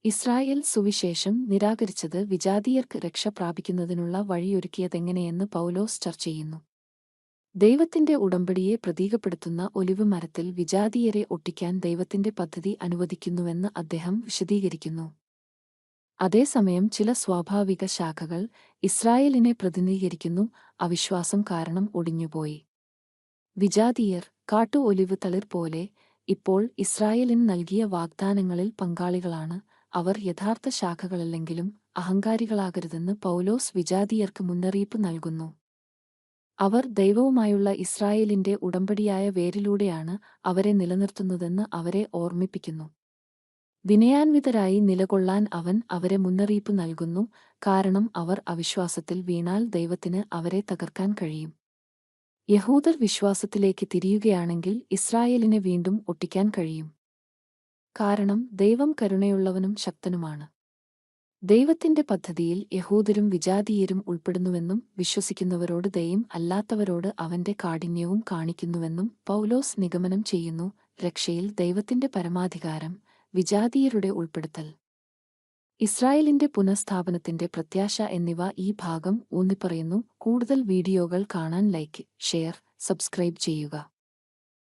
Israel സുവിശേഷം നിരാകരിച്ചത് വിജാതീയർക്ക് രക്ഷ പ്രാപിക്കുന്നതിനുള്ള വഴിയൊരുക്കിയതെങ്ങനെയെന്ന് പൗലോസ് ചർച്ചചെയ്യുന്നു. ദൈവത്തിന്റെ ഉടമ്പടിയെ പ്രതീകപ്പെടുത്തുന്ന ഒലിവ് മരത്തിൽ വിജാതീയരെ ഒട്ടിക്കാൻ ദൈവത്തിന്റെ പദ്ധതി അനുവദിക്കുന്നുവെന്ന് അദ്ദേഹം വിശദീകരിക്കുന്നു. അതേസമയം ചില സ്വാഭാവിക ശാഖകൾ ഇസ്രായേലിനെ പ്രതിനിധീകരിക്കുന്നു. അവിശ്വാസം കാരണം ഒടിഞ്ഞുപോയി. വിജാതീയർ, കാട്ടു ഒലിവ് തളിർ പോലെ, ഇപ്പോൾ ഇസ്രായേലിന് നൽകിയ വാഗ്ദാനങ്ങളിൽ പങ്കാളികളാണ്. അവർ യഥാർത്ഥ ശാഖകളല്ലെങ്കിലും അഹങ്കാരികളാകരുതെന്ന് പൗലോസ് വിജാതീയർക്ക് മുന്നറിയിപ്പ് നൽകുന്നു. അവർ ദൈവവുമായുള്ള ഇസ്രായേലിന്റെ ഉടമ്പടിയായ വേരിലൂടെയാണ് അവരെ നിലനിർത്തുന്നതെന്ന് അവരെ ഓർമ്മിപ്പിക്കുന്നു. വിനയാന്വിതരായി നിലകൊള്ളാൻ അവൻ അവരെ മുന്നറിയിപ്പ് നൽകുന്നു, കാരണം അവർ അവിശ്വാസത്തിൽ വീണാൽ ദൈവത്തിന് അവരെ തകർക്കാൻ കഴിയും. യഹൂദർ വിശ്വാസത്തിലേക്ക് തിരിയുകയാണെങ്കിൽ ഇസ്രായേലിനെ വീണ്ടും ഒട്ടിക്കാൻ കഴിയും. കാരണം ദൈവം കരുണയുള്ളവനും ശക്തനുമാണ്. ദൈവത്തിന്റെ പദ്ധതിയിൽ യഹൂദരും വിജാതീയരും ഉൾപ്പെടുന്നുവെന്നും വിശ്വസിക്കുന്നവരോട് ദയയും അല്ലാത്തവരോട് അവന്റെ കാഠിന്യവും കാണിക്കുന്നുവെന്നും പൗലോസ് നിഗമനം ചെയ്യുന്നു. രക്ഷയിൽ ദൈവത്തിന്റെ പരമാധികാരം, വിജാതീയരുടെ ഉൾപ്പെടുത്തൽ, ഇസ്രായേലിന്റെ പുനഃസ്ഥാപനത്തിന്റെ പ്രത്യാശ എന്നിവ ഈ ഭാഗം ഊന്നിപ്പറയുന്നു. കൂടുതൽ വീഡിയോകൾ കാണാൻ ലൈക്ക്, ഷെയർ, സബ്സ്ക്രൈബ് ചെയ്യുക.